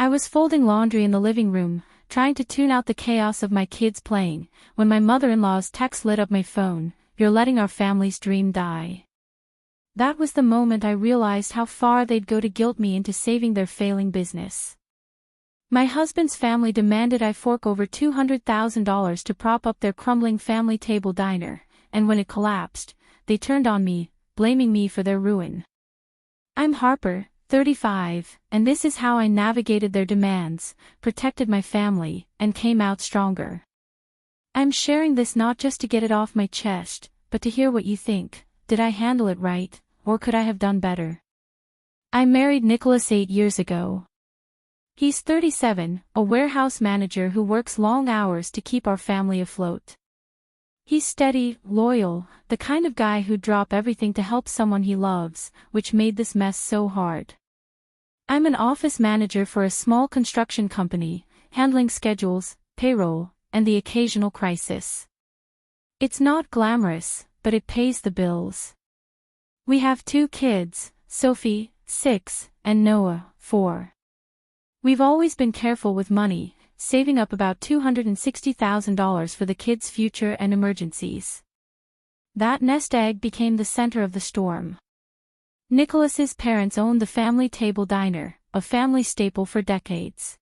I was folding laundry in the living room, trying to tune out the chaos of my kids playing, when my mother-in-law's text lit up my phone. "You're letting our family's dream die." That was the moment I realized how far they'd go to guilt me into saving their failing business. My husband's family demanded I fork over $200,000 to prop up their crumbling family table diner, and when it collapsed, they turned on me, blaming me for their ruin. I'm Harper, 35, and this is how I navigated their demands, protected my family, and came out stronger. I'm sharing this not just to get it off my chest, but to hear what you think. Did I handle it right, or could I have done better? I married Nicholas 8 years ago. He's 37, a warehouse manager who works long hours to keep our family afloat. He's steady, loyal, the kind of guy who'd drop everything to help someone he loves, which made this mess so hard. I'm an office manager for a small construction company, handling schedules, payroll, and the occasional crisis. It's not glamorous, but it pays the bills. We have 2 kids, Sophie, 6, and Noah, 4. We've always been careful with money, saving up about $260,000 for the kids' future and emergencies. That nest egg became the center of the storm. Nicholas's parents owned the family table diner, a family staple for decades.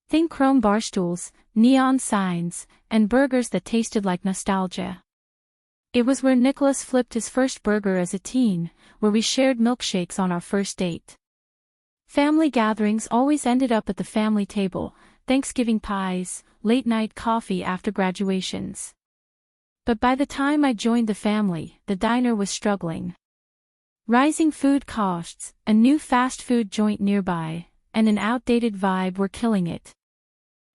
Think chrome bar stools, neon signs, and burgers that tasted like nostalgia. It was where Nicholas flipped his first burger as a teen, where we shared milkshakes on our first date. Family gatherings always ended up at the family table, Thanksgiving pies, late-night coffee after graduations. But by the time I joined the family, the diner was struggling. Rising food costs, a new fast food joint nearby, and an outdated vibe were killing it.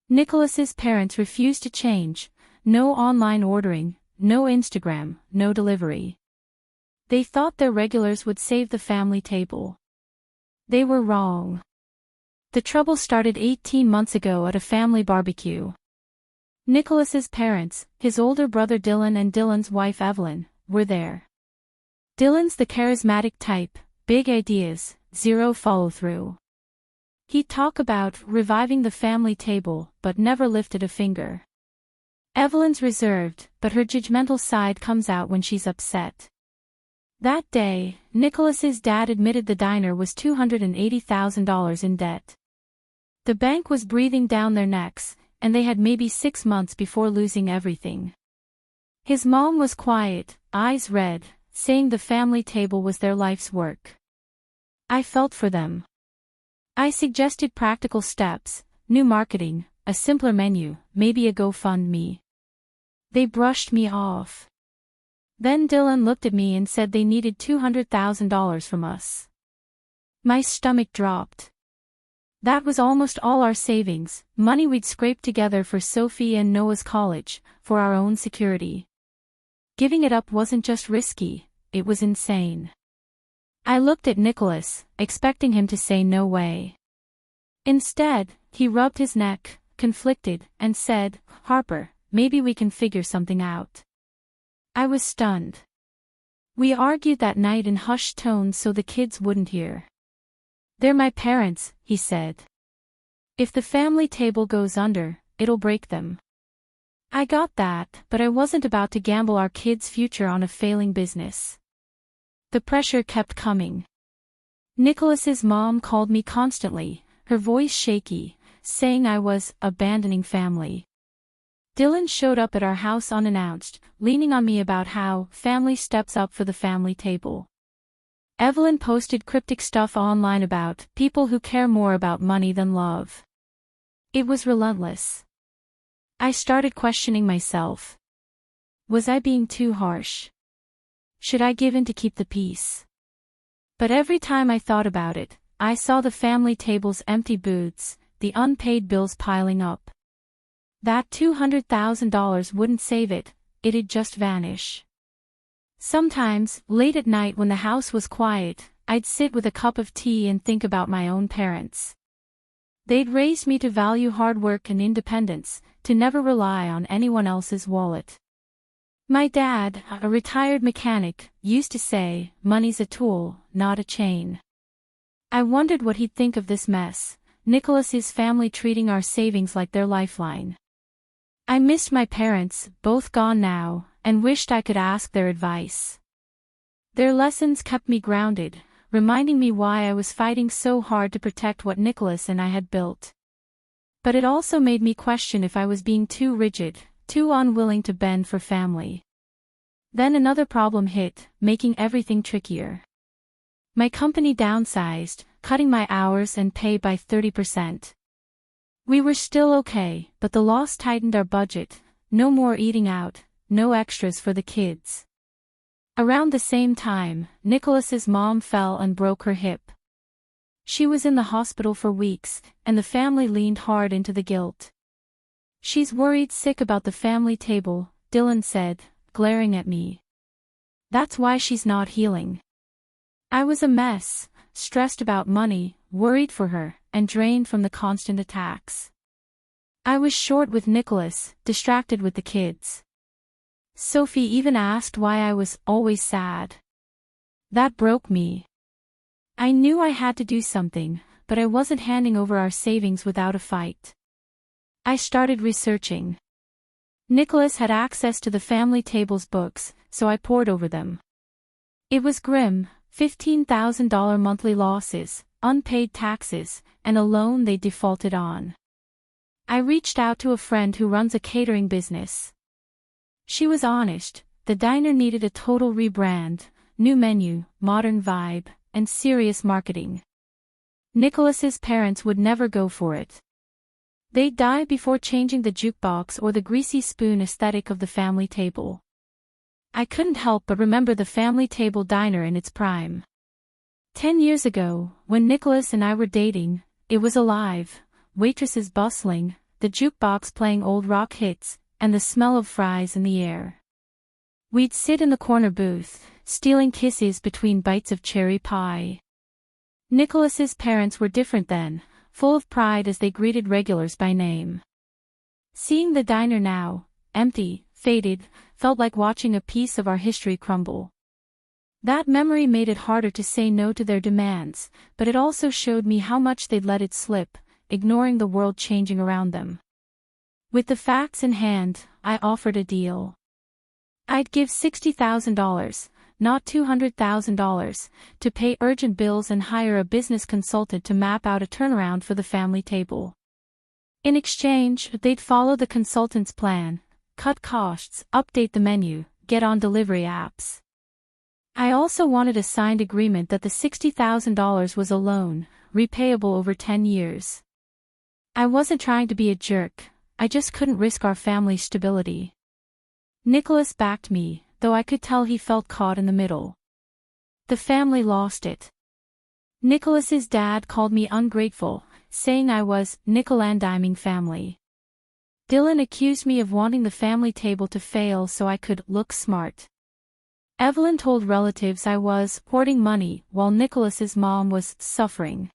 Nicholas's parents refused to change. No online ordering, no Instagram, no delivery. They thought their regulars would save the family table. They were wrong. The trouble started 18 months ago at a family barbecue. Nicholas's parents, his older brother Dylan and Dylan's wife Evelyn, were there. Dylan's the charismatic type, big ideas, zero follow-through. He'd talk about reviving the family table, but never lifted a finger. Evelyn's reserved, but her judgmental side comes out when she's upset. That day, Nicholas's dad admitted the diner was $280,000 in debt. The bank was breathing down their necks, and they had maybe 6 months before losing everything. His mom was quiet, eyes red, saying the family table was their life's work. I felt for them. I suggested practical steps, new marketing, a simpler menu, maybe a GoFundMe. They brushed me off. Then Dylan looked at me and said they needed $200,000 from us. My stomach dropped. That was almost all our savings, money we'd scraped together for Sophie and Noah's college, for our own security. Giving it up wasn't just risky, it was insane. I looked at Nicholas, expecting him to say no way. Instead, he rubbed his neck, conflicted, and said, "Harper, maybe we can figure something out." I was stunned. We argued that night in hushed tones so the kids wouldn't hear. "They're my parents," he said. "If the family table goes under, it'll break them." I got that, but I wasn't about to gamble our kids' future on a failing business. The pressure kept coming. Nicholas's mom called me constantly, her voice shaky, saying I was abandoning family. Dylan showed up at our house unannounced, leaning on me about how family steps up for the family table. Evelyn posted cryptic stuff online about people who care more about money than love. It was relentless. I started questioning myself. Was I being too harsh? Should I give in to keep the peace? But every time I thought about it, I saw the family table's empty booths, the unpaid bills piling up. That $200,000 wouldn't save it, it'd just vanish. Sometimes, late at night when the house was quiet, I'd sit with a cup of tea and think about my own parents. They'd raised me to value hard work and independence, to never rely on anyone else's wallet. My dad, a retired mechanic, used to say, "Money's a tool, not a chain." I wondered what he'd think of this mess, Nicholas's family treating our savings like their lifeline. I missed my parents, both gone now, and wished I could ask their advice. Their lessons kept me grounded, reminding me why I was fighting so hard to protect what Nicholas and I had built. But it also made me question if I was being too rigid, too unwilling to bend for family. Then another problem hit, making everything trickier. My company downsized, cutting my hours and pay by 30%. We were still okay, but the loss tightened our budget. No more eating out, no extras for the kids. Around the same time, Nicholas's mom fell and broke her hip. She was in the hospital for weeks, and the family leaned hard into the guilt. "She's worried sick about the family table," Dylan said, glaring at me. "That's why she's not healing." I was a mess, stressed about money, worried for her, and drained from the constant attacks. I was short with Nicholas, distracted with the kids. Sophie even asked why I was always sad. That broke me. I knew I had to do something, but I wasn't handing over our savings without a fight. I started researching. Nicholas had access to the family table's books, so I pored over them. It was grim: $15,000 monthly losses, unpaid taxes, and a loan they defaulted on. I reached out to a friend who runs a catering business. She was honest: the diner needed a total rebrand, new menu, modern vibe, and serious marketing. Nicholas's parents would never go for it. They'd die before changing the jukebox or the greasy spoon aesthetic of the family table. I couldn't help but remember the family table diner in its prime. 10 years ago, when Nicholas and I were dating, it was alive, waitresses bustling, the jukebox playing old rock hits, and the smell of fries in the air. We'd sit in the corner booth, stealing kisses between bites of cherry pie. Nicholas's parents were different then, full of pride as they greeted regulars by name. Seeing the diner now, empty, faded, felt like watching a piece of our history crumble. That memory made it harder to say no to their demands, but it also showed me how much they'd let it slip, ignoring the world changing around them. With the facts in hand, I offered a deal. I'd give $60,000, not $200,000, to pay urgent bills and hire a business consultant to map out a turnaround for the family table. In exchange, they'd follow the consultant's plan: cut costs, update the menu, get on delivery apps. I also wanted a signed agreement that the $60,000 was a loan, repayable over 10 years. I wasn't trying to be a jerk, I just couldn't risk our family's stability. Nicholas backed me, though I could tell he felt caught in the middle. The family lost it. Nicholas's dad called me ungrateful, saying I was nickel-and-diming family. Dylan accused me of wanting the family table to fail so I could look smart. Evelyn told relatives I was hoarding money while Nicholas's mom was suffering.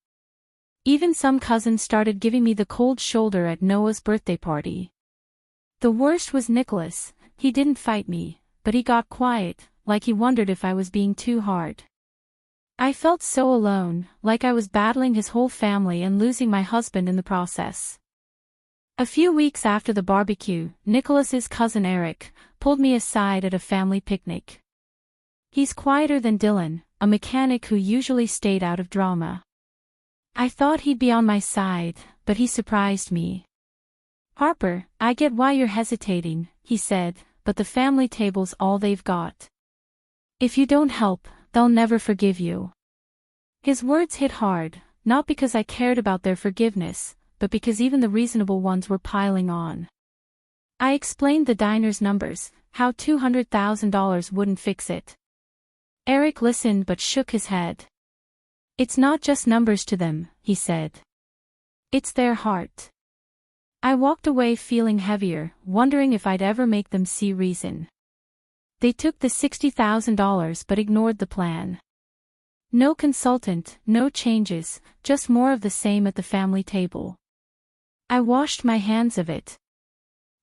Even some cousins started giving me the cold shoulder at Noah's birthday party. The worst was Nicholas. He didn't fight me, but he got quiet, like he wondered if I was being too hard. I felt so alone, like I was battling his whole family and losing my husband in the process. A few weeks after the barbecue, Nicholas's cousin Eric pulled me aside at a family picnic. He's quieter than Dylan, a mechanic who usually stayed out of drama. I thought he'd be on my side, but he surprised me. "Harper, I get why you're hesitating," he said, "but the family table's all they've got. If you don't help, they'll never forgive you." His words hit hard, not because I cared about their forgiveness, but because even the reasonable ones were piling on. I explained the diner's numbers, how $200,000 wouldn't fix it. Eric listened but shook his head. "It's not just numbers to them," he said. "It's their heart." I walked away feeling heavier, wondering if I'd ever make them see reason. They took the $60,000 but ignored the plan. No consultant, no changes, just more of the same at the family table. I washed my hands of it.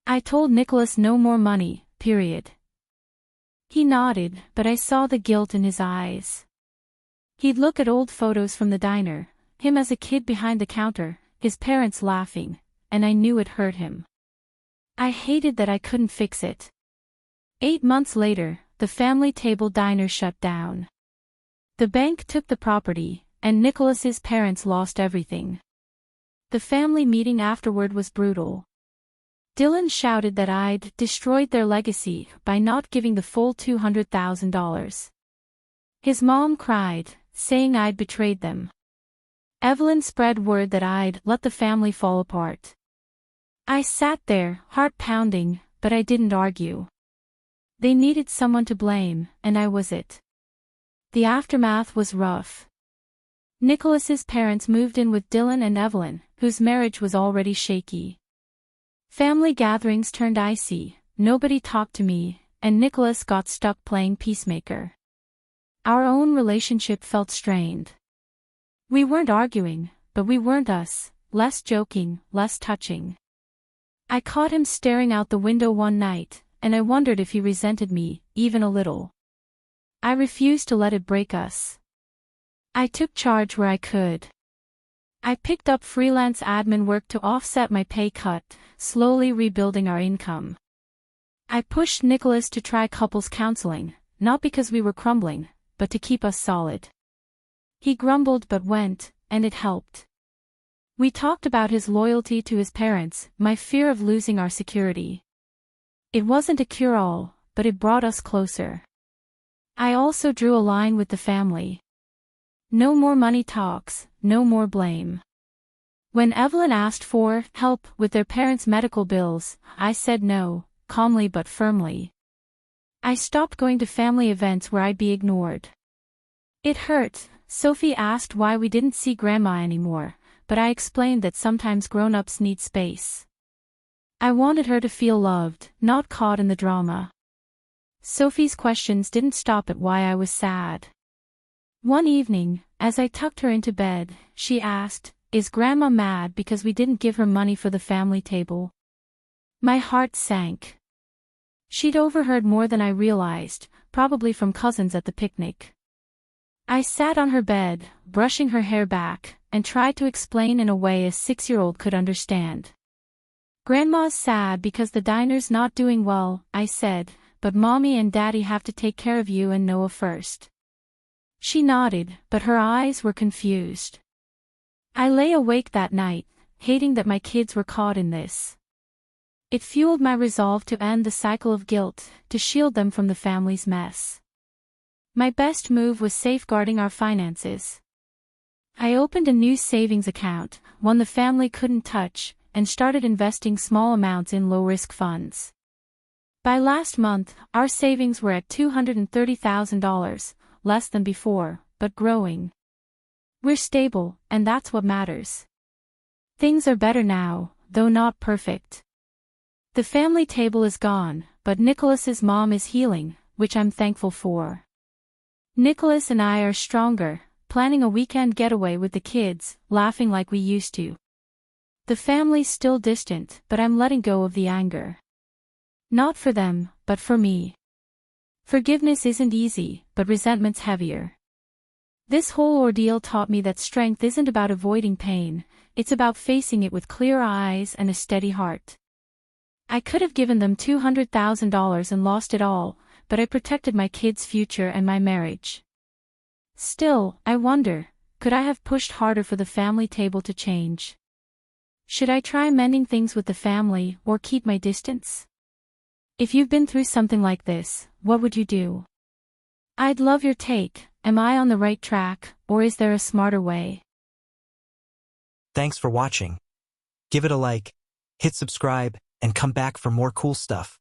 I told Nicholas no more money, period. He nodded, but I saw the guilt in his eyes. He'd look at old photos from the diner, him as a kid behind the counter, his parents laughing, and I knew it hurt him. I hated that I couldn't fix it. 8 months later, the family table diner shut down. The bank took the property, and Nicholas's parents lost everything. The family meeting afterward was brutal. Dylan shouted that I'd destroyed their legacy by not giving the full $200,000. His mom cried, saying I'd betrayed them. Evelyn spread word that I'd let the family fall apart. I sat there, heart pounding, but I didn't argue. They needed someone to blame, and I was it. The aftermath was rough. Nicholas's parents moved in with Dylan and Evelyn, whose marriage was already shaky. Family gatherings turned icy, nobody talked to me, and Nicholas got stuck playing peacemaker. Our own relationship felt strained. We weren't arguing, but we weren't us, less joking, less touching. I caught him staring out the window one night, and I wondered if he resented me, even a little. I refused to let it break us. I took charge where I could. I picked up freelance admin work to offset my pay cut, slowly rebuilding our income. I pushed Nicholas to try couples counseling, not because we were crumbling, but to keep us solid. He grumbled but went, and it helped. We talked about his loyalty to his parents, my fear of losing our security. It wasn't a cure-all, but it brought us closer. I also drew a line with the family. No more money talks, no more blame. When Evelyn asked for help with their parents' medical bills, I said no, calmly but firmly. I stopped going to family events where I'd be ignored. It hurt. Sophie asked why we didn't see Grandma anymore, but I explained that sometimes grown-ups need space. I wanted her to feel loved, not caught in the drama. Sophie's questions didn't stop at why I was sad. One evening, as I tucked her into bed, she asked, "Is Grandma mad because we didn't give her money for the family table?" My heart sank. She'd overheard more than I realized, probably from cousins at the picnic. I sat on her bed, brushing her hair back, and tried to explain in a way a 6-year-old could understand. "Grandma's sad because the diner's not doing well," I said, "but Mommy and Daddy have to take care of you and Noah first." She nodded, but her eyes were confused. I lay awake that night, hating that my kids were caught in this. It fueled my resolve to end the cycle of guilt, to shield them from the family's mess. My best move was safeguarding our finances. I opened a new savings account, one the family couldn't touch, and started investing small amounts in low-risk funds. By last month, our savings were at $230,000, less than before, but growing. We're stable, and that's what matters. Things are better now, though not perfect. The family table is gone, but Nicholas's mom is healing, which I'm thankful for. Nicholas and I are stronger, planning a weekend getaway with the kids, laughing like we used to. The family's still distant, but I'm letting go of the anger. Not for them, but for me. Forgiveness isn't easy, but resentment's heavier. This whole ordeal taught me that strength isn't about avoiding pain, it's about facing it with clear eyes and a steady heart. I could have given them $200,000 and lost it all, but I protected my kids' future and my marriage. Still, I wonder, could I have pushed harder for the family table to change? Should I try mending things with the family or keep my distance? If you've been through something like this, what would you do? I'd love your take. Am I on the right track, or is there a smarter way? Thanks for watching. Give it a like, hit subscribe, and come back for more cool stuff.